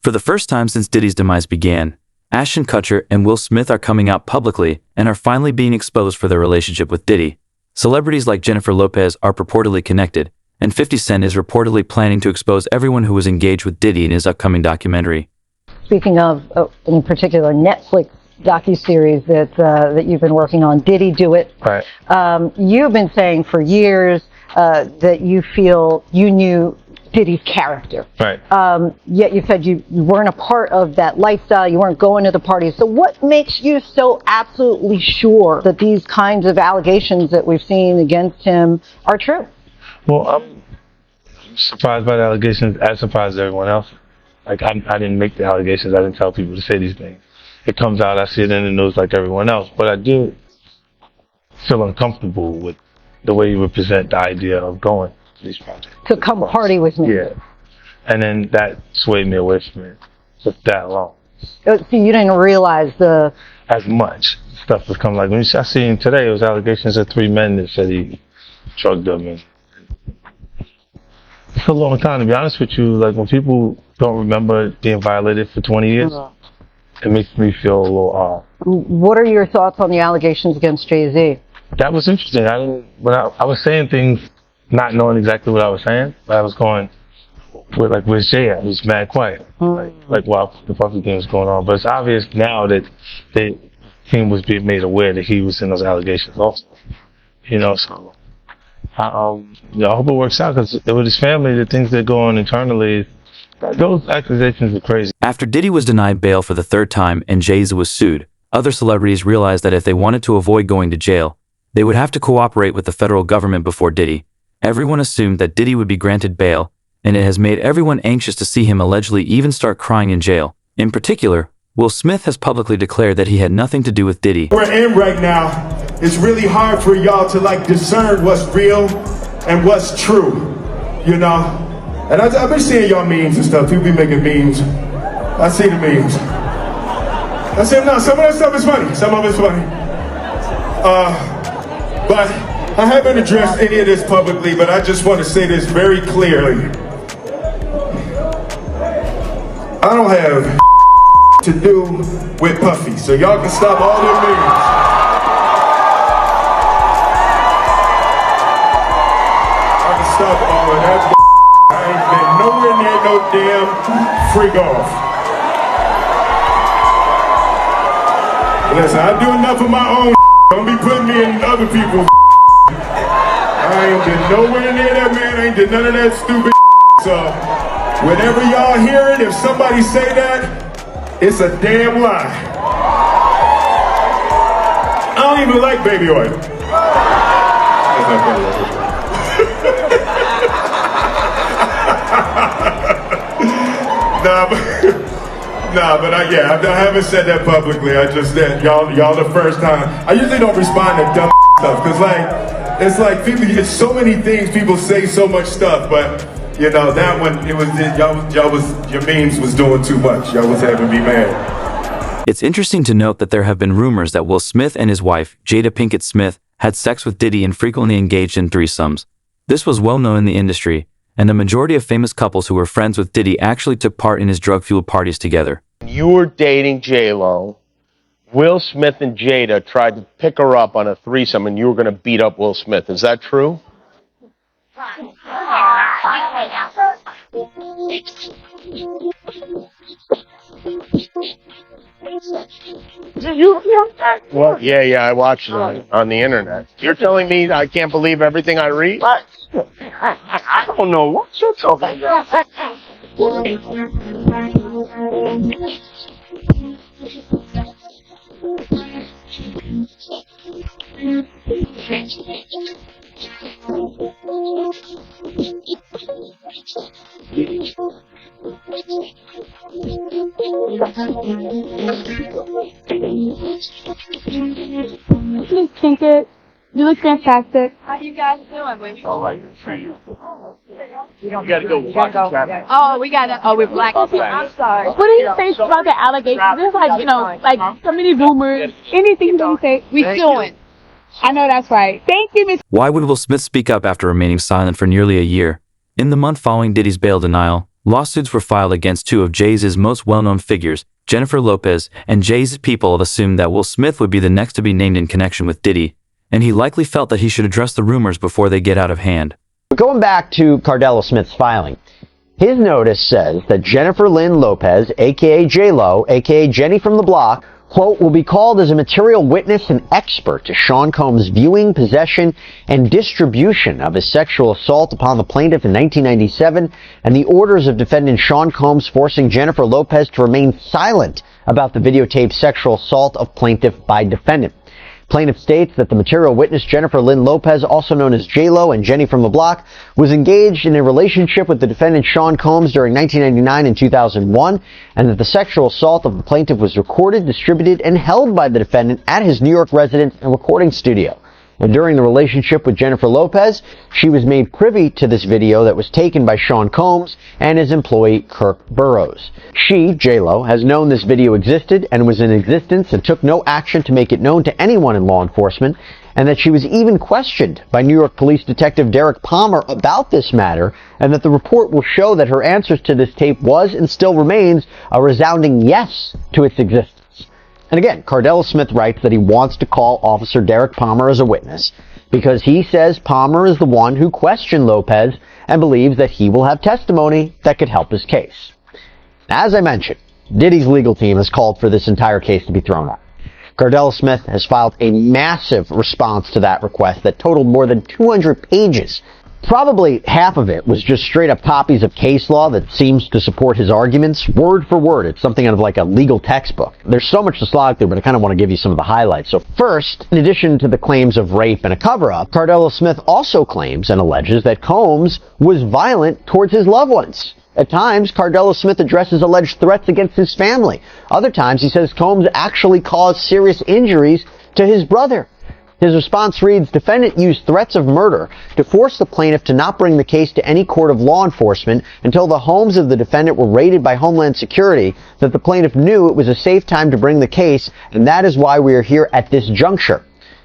For the first time since Diddy's demise began, Ashton Kutcher and Will Smith are coming out publicly and are finally being exposed for their relationship with Diddy. Celebrities like Jennifer Lopez are purportedly connected, and 50 Cent is reportedly planning to expose everyone who was engaged with Diddy in his upcoming documentary. Speaking of, in particular, Netflix docuseries that you've been working on, Diddy Do It. Right. You've been saying for years that you feel you knew Diddy's character. Right. Yet you said you weren't a part of that lifestyle, you weren't going to the parties. So what makes you so absolutely sure that these kinds of allegations that we've seen against him are true? Well, I'm surprised by the allegations, as surprised as everyone else. Like, I didn't make the allegations, I didn't tell people to say these things. It comes out, I see it in the news like everyone else, but I do feel uncomfortable with the way you would present the idea of going to these projects. To come party with me. Yeah. And then that swayed me away from it for that long. So you didn't realize as much stuff was coming. Like, when I see him today, it was allegations of 3 men that said he drugged them. And it's a long time, to be honest with you. Like, when people don't remember being violated for 20 years, it makes me feel a little odd. What are your thoughts on the allegations against Jay-Z? That was interesting. I was saying things not knowing exactly what I was saying, but I was going with, like, where's Jay at? He was mad quiet. Like while the Puffy thing was going on. But it's obvious now that the team was being made aware that he was in those allegations also. You know, so I hope it works out, because with his family, the things that go on internally, those accusations are crazy. After Diddy was denied bail for the 3rd time and Jay-Z was sued, other celebrities realized that if they wanted to avoid going to jail, they would have to cooperate with the federal government before Diddy. Everyone assumed that Diddy would be granted bail, and it has made everyone anxious to see him allegedly even start crying in jail. In particular, Will Smith has publicly declared that he had nothing to do with Diddy. We're in right now. It's really hard for y'all to, like, discern what's real and what's true, you know? And I've been seeing y'all memes and stuff. People be making memes. I see the memes. I say, no, some of that stuff is funny. Some of it's funny. But I haven't addressed any of this publicly, but I just want to say this very clearly. I don't have to do with Puffy, so y'all can stop all their memes. I can stop all of that. I ain't been nowhere near no damn freak off. Listen, I do enough of my own. Don't be putting me in other people's. I ain't been nowhere near that man. I ain't did none of that stupid. So, whenever y'all hear it, if somebody say that, it's a damn lie. I don't even like baby oil. But I haven't said that publicly. I just said y'all the first time. I usually don't respond to dumb stuff, because it's like people. It's so many things people say, so much stuff, but you know that one, your memes was doing too much. Y'all was having me mad. It's interesting to note that there have been rumors that Will Smith and his wife, Jada Pinkett Smith, had sex with Diddy and frequently engaged in threesomes. This was well known in the industry, and the majority of famous couples who were friends with Diddy actually took part in his drug-fueled parties together. You were dating J-Lo. Will Smith and Jada tried to pick her up on a threesome, and you were going to beat up Will Smith. Is that true? Did you hear that? Well, yeah, I watched it on the internet. You're telling me I can't believe everything I read? What? I don't know what you're talking about. Miss Pinkett, you look fantastic. How you guys doing, baby? You gotta go watch that. We're black. I'm sorry. What do you think about the allegations? There's like so many rumors. Anything you say, we suing. I know that's right. Thank you, Miss. Why would Will Smith speak up after remaining silent for nearly a year? In the month following Diddy's bail denial, Lawsuits were filed against two of Jay's most well-known figures, Jennifer Lopez, and Jay's people assumed that Will Smith would be the next to be named in connection with Diddy, and he likely felt that he should address the rumors before they get out of hand. Going back to Cardella Smith's filing, his notice says that Jennifer Lynn Lopez, a.k.a. J-Lo, a.k.a. Jenny from the Block, quote, will be called as a material witness and expert to Sean Combs' viewing, possession, and distribution of his sexual assault upon the plaintiff in 1997 and the orders of defendant Sean Combs forcing Jennifer Lopez to remain silent about the videotaped sexual assault of plaintiff by defendant. Plaintiff states that the material witness Jennifer Lynn Lopez, also known as J-Lo and Jenny from the Block, was engaged in a relationship with the defendant Sean Combs during 1999 and 2001, and that the sexual assault of the plaintiff was recorded, distributed, and held by the defendant at his New York residence and recording studio. And during the relationship with Jennifer Lopez, she was made privy to this video that was taken by Sean Combs and his employee Kirk Burrows. She, J-Lo, has known this video existed and was in existence and took no action to make it known to anyone in law enforcement, and that she was even questioned by New York Police Detective Derek Palmer about this matter, and that the report will show that her answers to this tape was and still remains a resounding yes to its existence. And again, Cardella Smith writes that he wants to call Officer Derek Palmer as a witness because he says Palmer is the one who questioned Lopez and believes that he will have testimony that could help his case. As I mentioned, Diddy's legal team has called for this entire case to be thrown out. Cardella Smith has filed a massive response to that request that totaled more than 200 pages. Probably half of it was just straight up copies of case law that seems to support his arguments, word for word. It's something out of like a legal textbook. There's so much to slog through, but I kind of want to give you some of the highlights. So first, in addition to the claims of rape and a cover-up, Cardella Smith also claims and alleges that Combs was violent towards his loved ones. At times, Cardella Smith addresses alleged threats against his family. Other times, he says Combs actually caused serious injuries to his brother. His response reads, defendant used threats of murder to force the plaintiff to not bring the case to any court of law enforcement until the homes of the defendant were raided by Homeland Security, that the plaintiff knew it was a safe time to bring the case, and that is why we are here at this juncture.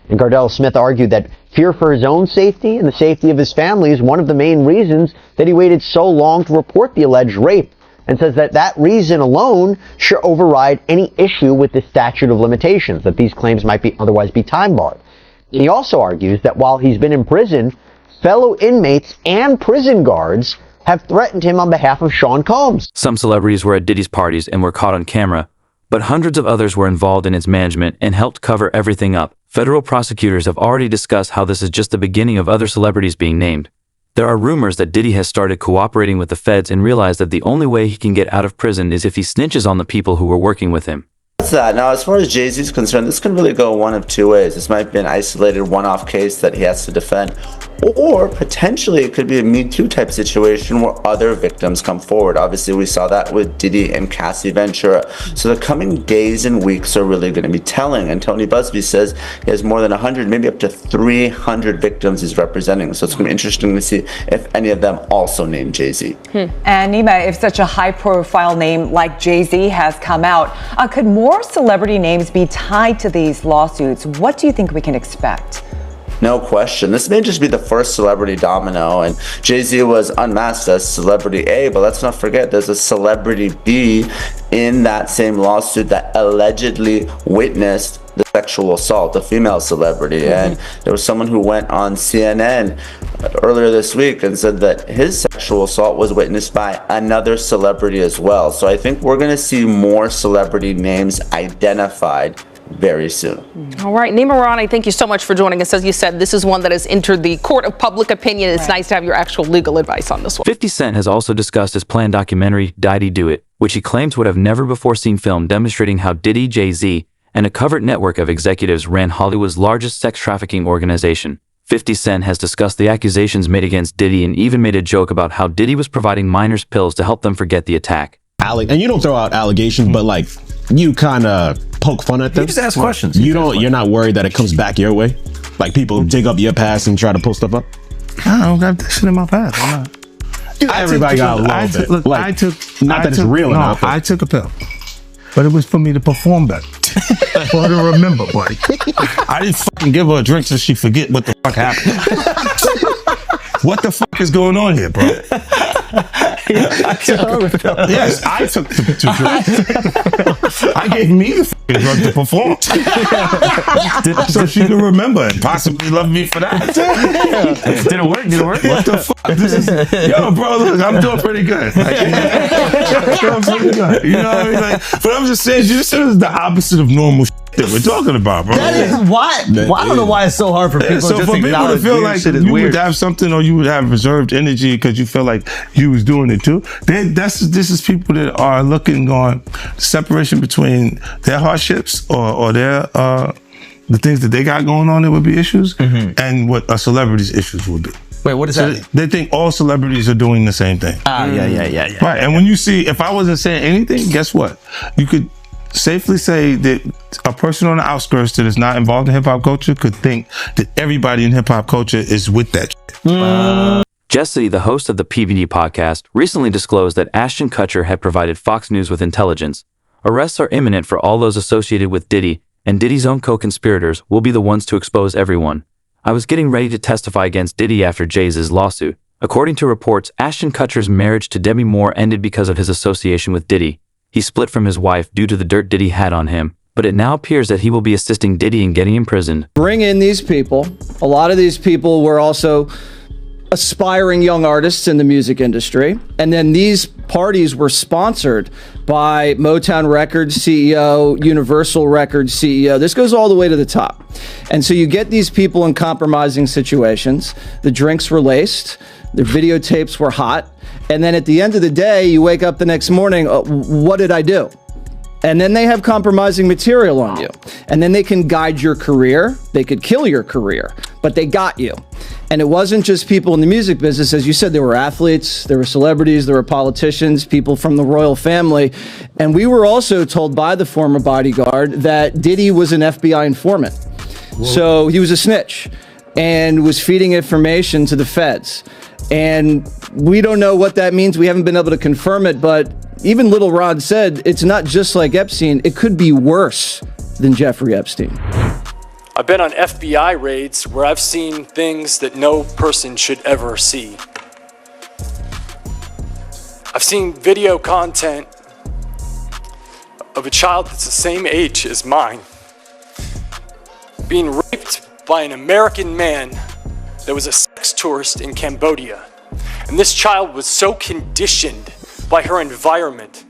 And Cardella Smith argued that fear for his own safety and the safety of his family is one of the main reasons that he waited so long to report the alleged rape, and says that that reason alone should override any issue with the statute of limitations, that these claims might otherwise be time barred. He also argues that while he's been in prison, fellow inmates and prison guards have threatened him on behalf of Sean Combs. Some celebrities were at Diddy's parties and were caught on camera, but hundreds of others were involved in its management and helped cover everything up. Federal prosecutors have already discussed how this is just the beginning of other celebrities being named. There are rumors that Diddy has started cooperating with the feds and realized that the only way he can get out of prison is if he snitches on the people who were working with him. That. Now, as far as Jay-Z is concerned, this can really go one of two ways. This might be an isolated one-off case that he has to defend, or potentially it could be a Me Too type situation where other victims come forward. Obviously, we saw that with Diddy and Cassie Ventura. So the coming days and weeks are really going to be telling. And Tony Busby says he has more than 100, maybe up to 300 victims he's representing. So it's going to be interesting to see if any of them also name Jay-Z. And Nima, if such a high-profile name like Jay-Z has come out, could more celebrity names be tied to these lawsuits? What do you think we can expect? No question. This may just be the first celebrity domino, and Jay-Z was unmasked as celebrity A, but let's not forget there's a celebrity B in that same lawsuit that allegedly witnessed the sexual assault, a female celebrity. And there was someone who went on CNN earlier this week and said that his sexual assault was witnessed by another celebrity as well. So I think we're going to see more celebrity names identified very soon. All right, Nima Rani, thank you so much for joining us. As you said, this is one that has entered the court of public opinion. It's nice to have your actual legal advice on this one. 50 Cent has also discussed his planned documentary, Diddy Do It, which he claims would have never before seen film demonstrating how Diddy, Jay-Z, and a covert network of executives ran Hollywood's largest sex trafficking organization. 50 Cent has discussed the accusations made against Diddy and even made a joke about how Diddy was providing minors pills to help them forget the attack. And you don't throw out allegations, but like you kind of poke fun at them. You just ask questions. You're not worried that it comes back your way? Like people dig up your past and try to pull stuff up? I don't got that shit in my past. I'm not. Everybody got a little bit. Look, like, not that it's real enough. I took a pill, but it was for me to perform better. For her to remember, buddy. I didn't fucking give her a drink so she forget what the fuck happened. What the fuck is going on here, bro? Yes, I took the drugs. I gave me the fucking drug to perform. So she can remember and possibly love me for that. Did it work? What the fuck? Yo, bro, look, I'm doing pretty good. Like, I'm pretty good. You know what I mean? Like, but I'm just saying, this is the opposite of normal shit that we're talking about, bro. That is why. Well, I don't know why it's so hard for people So just for people to acknowledge feel weird like shit is you weird. would have something, or you would have reserved energy because you feel like you was doing it too. This is people that are looking on separation between their hardships or their the things that they got going on that would be issues, and what a celebrity's issues would be. Wait, what does that mean? They think all celebrities are doing the same thing. Yeah. Right, and when you see, if I wasn't saying anything, guess what? You could safely say that a person on the outskirts that is not involved in hip-hop culture could think that everybody in hip-hop culture is with that shit. Jesse, the host of the PVD podcast, recently disclosed that Ashton Kutcher had provided Fox News with intelligence. Arrests are imminent for all those associated with Diddy, and Diddy's own co-conspirators will be the ones to expose everyone. I was getting ready to testify against Diddy after Jay's lawsuit. According to reports, Ashton Kutcher's marriage to Demi Moore ended because of his association with Diddy. He split from his wife due to the dirt Diddy had on him, but it now appears that he will be assisting Diddy in getting imprisoned. Bring in these people. A lot of these people were also aspiring young artists in the music industry. And then these parties were sponsored by Motown Records CEO, Universal Records CEO. This goes all the way to the top. And so you get these people in compromising situations. The drinks were laced. The videotapes were hot. And then at the end of the day, you wake up the next morning, what did I do? And then they have compromising material on you. And then they can guide your career. They could kill your career, but they got you. And it wasn't just people in the music business. As you said, there were athletes, there were celebrities, there were politicians, people from the royal family. And we were also told by the former bodyguard that Diddy was an FBI informant. Whoa. So he was a snitch and was feeding information to the feds. And we don't know what that means. We haven't been able to confirm it, but even Little Rod said it's not just like Epstein. It could be worse than Jeffrey Epstein. I've been on FBI raids where I've seen things that no person should ever see. I've seen video content of a child that's the same age as mine being raped by an American man that was a sex tourist in Cambodia. And this child was so conditioned by her environment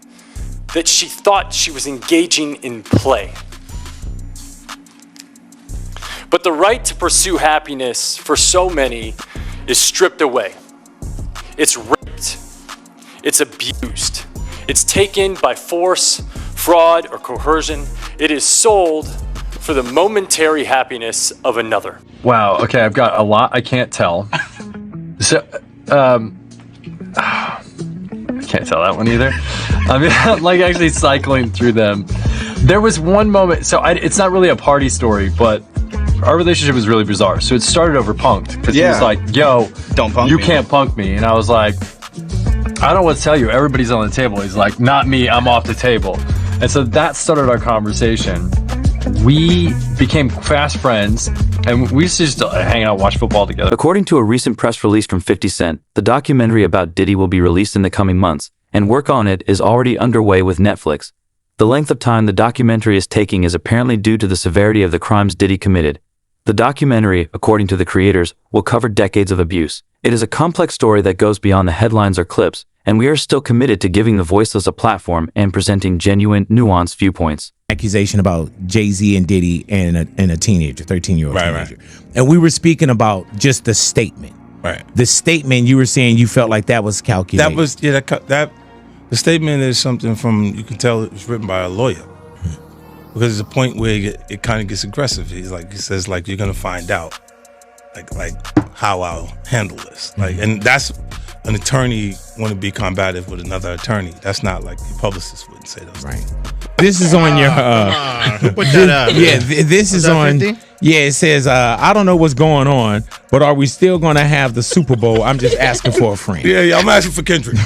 that she thought she was engaging in play. But the right to pursue happiness for so many is stripped away. It's raped. It's abused. It's taken by force, fraud, or coercion. It is sold for the momentary happiness of another. Wow, okay, I've got a lot I can't tell. So, I can't tell that one either. I mean, I'm like actually cycling through them. There was one moment, so it's not really a party story, but our relationship was really bizarre. So it started over punked, because he was like, yo, don't punk you me. Can't punk me. And I was like, I don't know what to tell you, everybody's on the table. He's like, not me, I'm off the table. And so that started our conversation. We became fast friends, and we used to just hang out, watch football together. According to a recent press release from 50 Cent, the documentary about Diddy will be released in the coming months, and work on it is already underway with Netflix. The length of time the documentary is taking is apparently due to the severity of the crimes Diddy committed. The documentary, according to the creators, will cover decades of abuse. It is a complex story that goes beyond the headlines or clips, and we are still committed to giving the voiceless a platform and presenting genuine, nuanced viewpoints. Accusation about Jay-Z and Diddy and a teenager, 13-year-old teenager. Right. And we were speaking about just the statement. Right. The statement, you were saying you felt like that was calculated. That was, that the statement is something from, you can tell it was written by a lawyer. Because there's a point where it kind of gets aggressive. He says, like, you're going to find out, like how I'll handle this. Like, and that's an attorney want to be combative with another attorney. That's not like your publicist wouldn't say those things. This is on your put that up. Yeah, this is on 50? Yeah, it says I don't know what's going on, but are we still going to have the Super Bowl? I'm just asking for a friend. Yeah, I'm asking for Kendrick.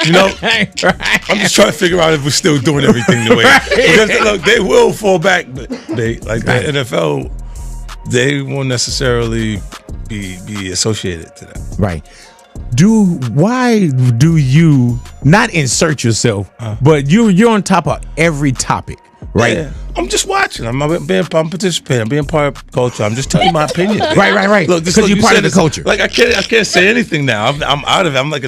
You know, I'm just trying to figure out if we're still doing everything the way. Because look, they will fall back, but they like the NFL, they won't necessarily be associated to that. Right. why do you not insert yourself, but you're on top of every topic, right? Yeah. I'm just watching. I'm participating. I'm being part of culture. I'm just telling my opinion. Right. Look, Because you're part of the culture. Like I can't say anything now. I'm out of it. I'm like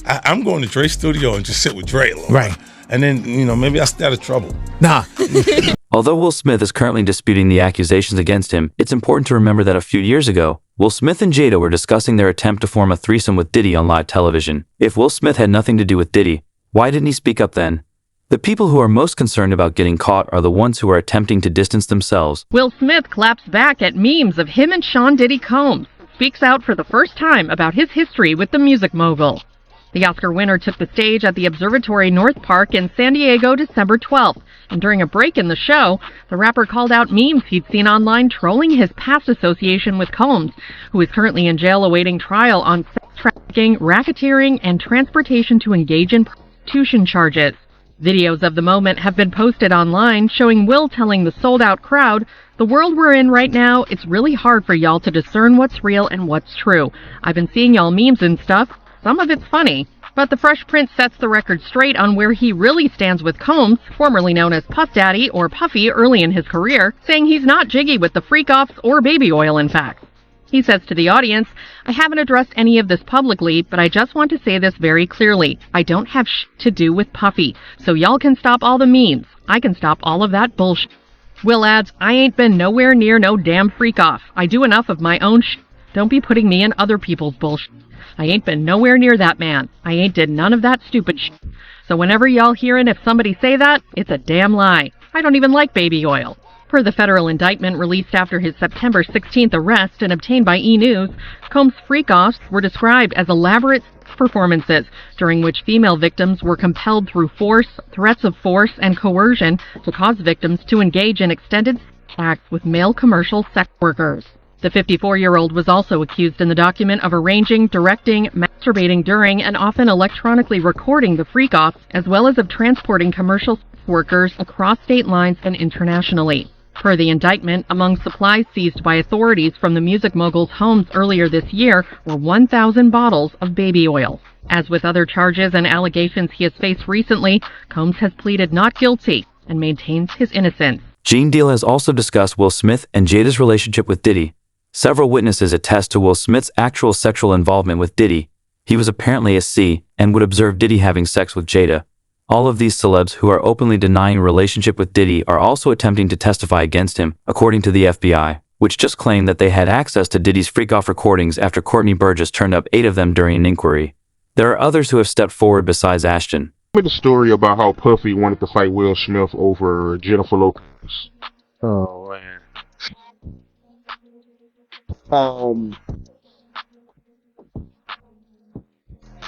I'm going to Dre's studio and just sit with Dre a little. Right. And then, maybe I'll stay out of trouble. Nah. Although Will Smith is currently disputing the accusations against him, it's important to remember that a few years ago, Will Smith and Jada were discussing their attempt to form a threesome with Diddy on live television. If Will Smith had nothing to do with Diddy, why didn't he speak up then? The people who are most concerned about getting caught are the ones who are attempting to distance themselves. Will Smith claps back at memes of him and Sean Diddy Combs, speaks out for the first time about his history with the music mogul. The Oscar winner took the stage at the Observatory North Park in San Diego December 12th, and during a break in the show, the rapper called out memes he'd seen online trolling his past association with Combs, who is currently in jail awaiting trial on sex trafficking, racketeering, and transportation to engage in prostitution charges. Videos of the moment have been posted online showing Will telling the sold-out crowd, "The world we're in right now, it's really hard for y'all to discern what's real and what's true. I've been seeing y'all memes and stuff. Some of it's funny, but the Fresh Prince sets the record straight on where he really stands with Combs, formerly known as Puff Daddy or Puffy early in his career, saying he's not jiggy with the freak-offs or baby oil, in fact. He says to the audience, "I haven't addressed any of this publicly, but I just want to say this very clearly. I don't have to do with Puffy, so y'all can stop all the memes. I can stop all of that bullshit." Will adds, "I ain't been nowhere near no damn freak-off. I do enough of my own shit. Don't be putting me in other people's bullshit. I ain't been nowhere near that man. I ain't did none of that stupid shit. So whenever y'all hearin' if somebody say that, it's a damn lie. I don't even like baby oil." Per the federal indictment released after his September 16th arrest and obtained by E! News, Combs' freak-offs were described as elaborate performances during which female victims were compelled through force, threats of force, and coercion to cause victims to engage in extended acts with male commercial sex workers. The 54-year-old was also accused in the document of arranging, directing, masturbating during, and often electronically recording the freak-offs, as well as of transporting commercial sex workers across state lines and internationally. Per the indictment, among supplies seized by authorities from the music mogul's homes earlier this year were 1,000 bottles of baby oil. As with other charges and allegations he has faced recently, Combs has pleaded not guilty and maintains his innocence. Gene Deal has also discussed Will Smith and Jada's relationship with Diddy. Several witnesses attest to Will Smith's actual sexual involvement with Diddy. He was apparently a C and would observe Diddy having sex with Jada. All of these celebs who are openly denying a relationship with Diddy are also attempting to testify against him, according to the FBI, which just claimed that they had access to Diddy's freak-off recordings after Courtney Burgess turned up 8 of them during an inquiry. There are others who have stepped forward besides Ashton. Tell me the story about how Puffy wanted to fight Will Smith over Jennifer Lopez. Oh, man.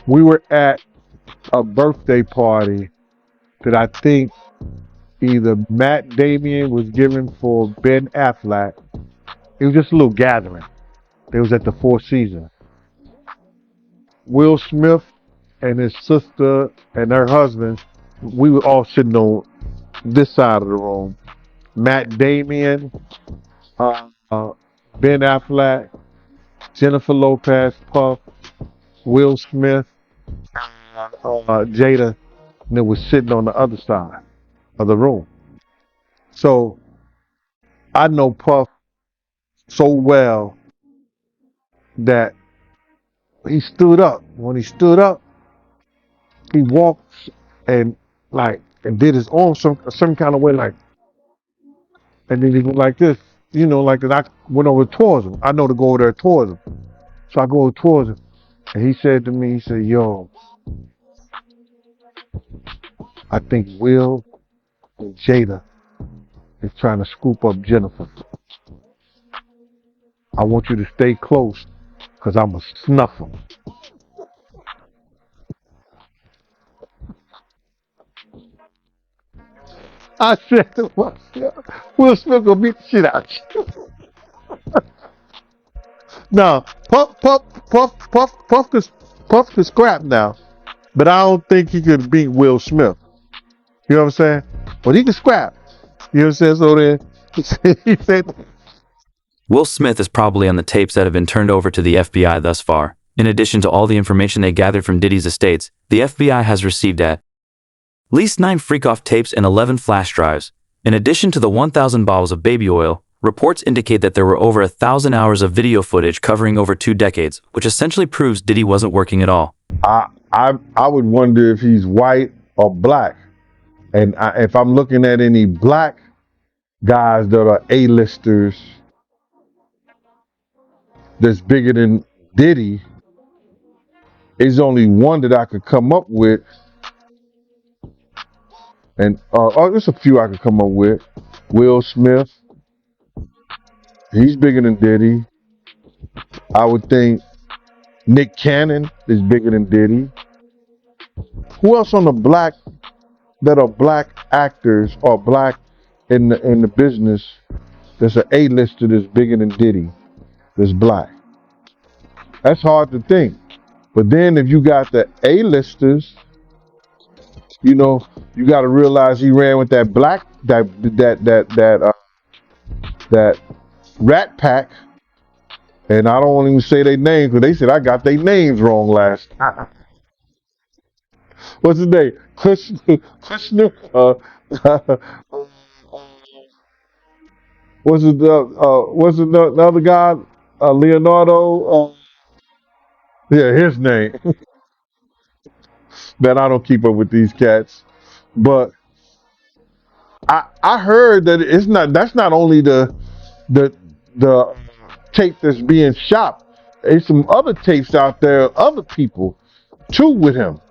We were at a birthday party that I think either Matt Damien was giving for Ben Affleck. It was just a little gathering. It was at the Four Seasons. Will Smith and his sister and her husband, we were all sitting on this side of the room. Matt Damien, Ben Affleck, Jennifer Lopez, Puff, Will Smith, Jada, and it was sitting on the other side of the room. So I know Puff so well that he stood up. When he stood up, he walked and did his arm some kind of way, and then he went like this, and I went over towards him. I know to go over there towards him. So I go over towards him, and he said to me, he said, "Yo, I think Will and Jada is trying to scoop up Jennifer. I want you to stay close, because I'm going to snuff them." I said to myself, Will Smith gonna beat the shit out of you. Now, Puff could scrap now, but I don't think he could beat Will Smith. You know what I'm saying? But he could scrap. You know what I'm saying? So then he said, Will Smith is probably on the tapes that have been turned over to the FBI thus far. In addition to all the information they gathered from Diddy's estates, the FBI has received at least 9 freak-off tapes and 11 flash drives. In addition to the 1,000 bottles of baby oil, reports indicate that there were over 1,000 hours of video footage covering over 2 decades, which essentially proves Diddy wasn't working at all. I would wonder if he's white or black. And if I'm looking at any black guys that are A-listers that's bigger than Diddy, there's only one that I could come up with. And there's a few I could come up with. Will Smith. He's bigger than Diddy. I would think Nick Cannon is bigger than Diddy. Who else on the black that are black actors or black in the business that's an A-lister that's bigger than Diddy, that's black? That's hard to think. But then if you got the A-listers, you know, you got to realize he ran with that black that Rat Pack, and I don't even say their names because they said I got their names wrong last time. What's his name? Kushner. What's the other guy? Leonardo. Yeah, his name. Man, I don't keep up with these cats, but I heard that that's not only the tape that's being shot. There's some other tapes out there, other people too with him,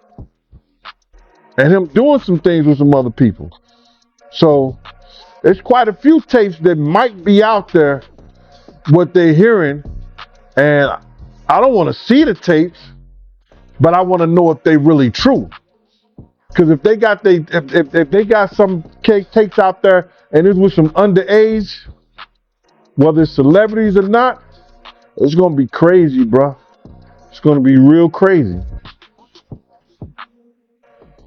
and him doing some things with some other people. So there's quite a few tapes that might be out there, what they're hearing, and I don't want to see the tapes, but I want to know if they really true. Because if they got if they got some tapes out there and it's with some underage, whether it's celebrities or not, it's gonna be crazy, bro. It's gonna be real crazy.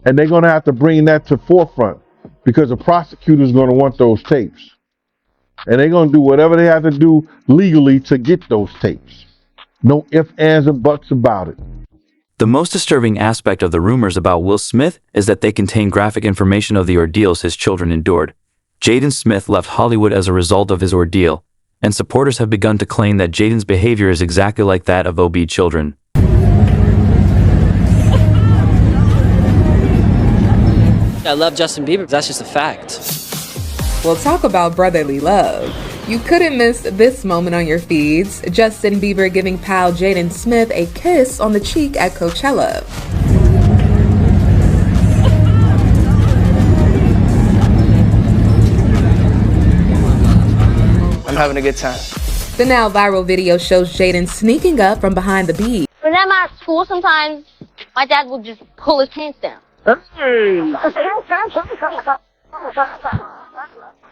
And they're gonna have to bring that to forefront because the prosecutor's gonna want those tapes. And they're gonna do whatever they have to do legally to get those tapes. No ifs, ands, or buts about it. The most disturbing aspect of the rumors about Will Smith is that they contain graphic information of the ordeals his children endured. Jaden Smith left Hollywood as a result of his ordeal, and supporters have begun to claim that Jaden's behavior is exactly like that of OB children. I love Justin Bieber, that's just a fact. Well, talk about brotherly love. You couldn't miss this moment on your feeds. Justin Bieber giving pal Jaden Smith a kiss on the cheek at Coachella. I'm having a good time. The now viral video shows Jaden sneaking up from behind the beat. When I'm at school, sometimes my dad will just pull his pants down.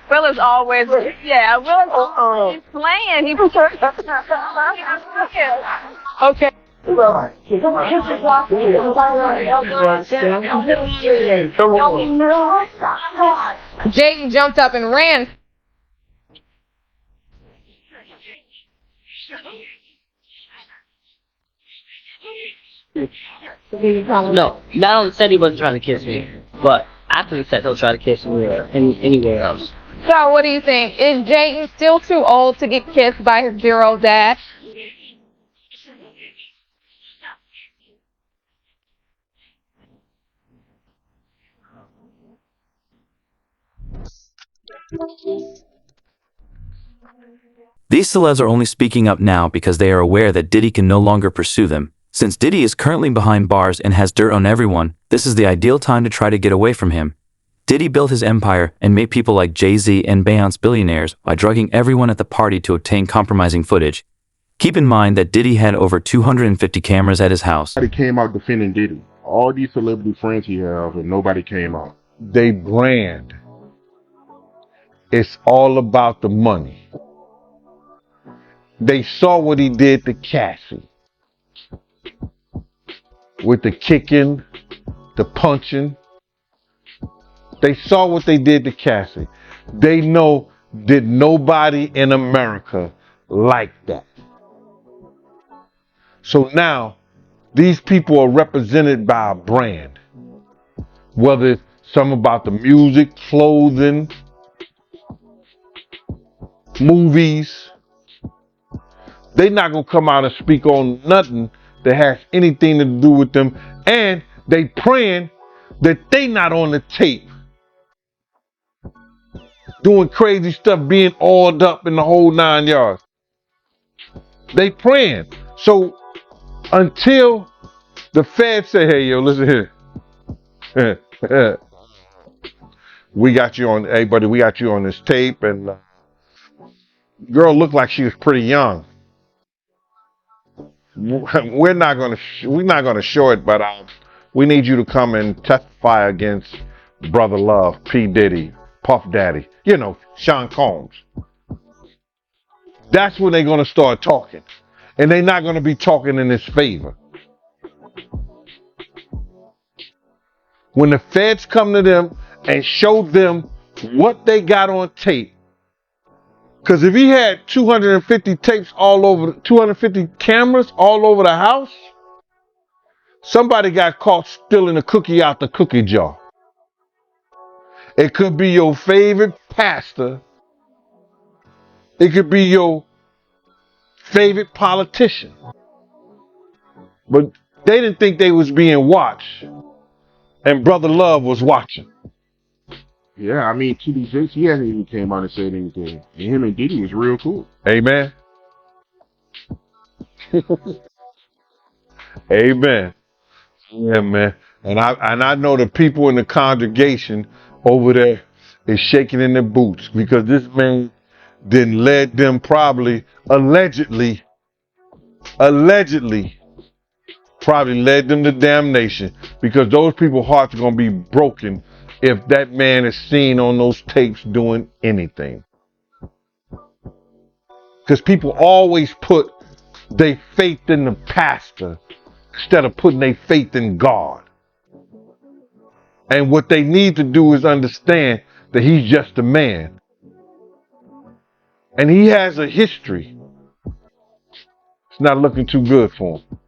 Will is always, yeah, Will is always playing. He okay. Jaden jumped up and ran. No, not only said he wasn't trying to kiss me, but after he said he'll try to kiss me anywhere else. So what do you think? Is Jaden still too old to get kissed by his dear old dad? These celebs are only speaking up now because they are aware that Diddy can no longer pursue them. Since Diddy is currently behind bars and has dirt on everyone, this is the ideal time to try to get away from him. Diddy built his empire and made people like Jay-Z and Beyonce billionaires by drugging everyone at the party to obtain compromising footage. Keep in mind that Diddy had over 250 cameras at his house. Nobody came out defending Diddy. All these celebrity friends he have, and nobody came out. They brand. It's all about the money. They saw what he did to Cassie. With the kicking, the punching. They saw what they did to Cassie. They know that nobody in America liked that. So now, these people are represented by a brand. Whether it's some about the music, clothing, movies. They not gonna come out and speak on nothing that has anything to do with them. And they praying that they not on the tape. Doing crazy stuff, being oiled up in the whole 9 yards. They praying. So until the feds say, hey, yo, listen here. We got you on, hey, buddy, we got you on this tape. And girl looked like she was pretty young. We're not gonna show it, but we need you to come and testify against Brother Love, P. Diddy, Puff Daddy, you know, Sean Combs. That's when they're gonna start talking, and they're not gonna be talking in his favor. When the feds come to them and show them what they got on tape, because if he had 250 tapes all over, 250 cameras all over the house, somebody got caught stealing a cookie out the cookie jar. It could be your favorite pastor. It could be your favorite politician. But they didn't think they was being watched. And Brother Love was watching. Yeah, I mean, TD Jakes, he hasn't even came out and said anything. And him and Diddy was real cool. Amen. Amen. Yeah, man. And I know the people in the congregation over there is shaking in their boots because this man then led them probably, allegedly led them to damnation, because those people's hearts are going to be broken if that man is seen on those tapes doing anything. Because people always put their faith in the pastor instead of putting their faith in God. And what they need to do is understand that he's just a man. And he has a history. It's not looking too good for him.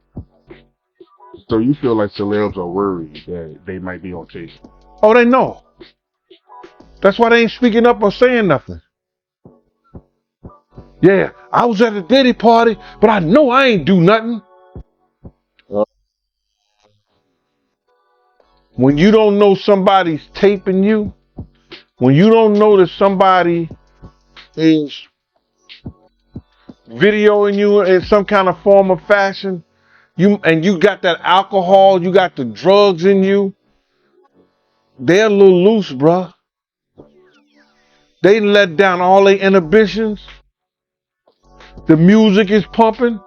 So you feel like celebs are worried that they might be on tape? Oh, they know. That's why they ain't speaking up or saying nothing. Yeah, I was at a Diddy party, but I know I ain't do nothing. When you don't know somebody's taping you, when you don't know that somebody is videoing you in some kind of form or fashion, you got that alcohol, you got the drugs in you, they're a little loose, bruh. They let down all their inhibitions. The music is pumping.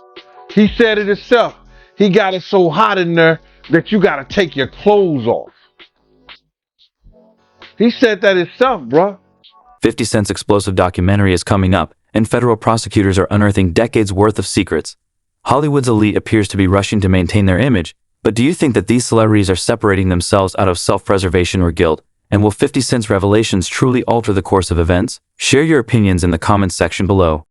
He said it himself. He got it so hot in there that you got to take your clothes off. He said that himself, bruh. 50 Cent's explosive documentary is coming up, and federal prosecutors are unearthing decades worth of secrets. Hollywood's elite appears to be rushing to maintain their image, but do you think that these celebrities are separating themselves out of self-preservation or guilt? And will 50 Cent's revelations truly alter the course of events? Share your opinions in the comments section below.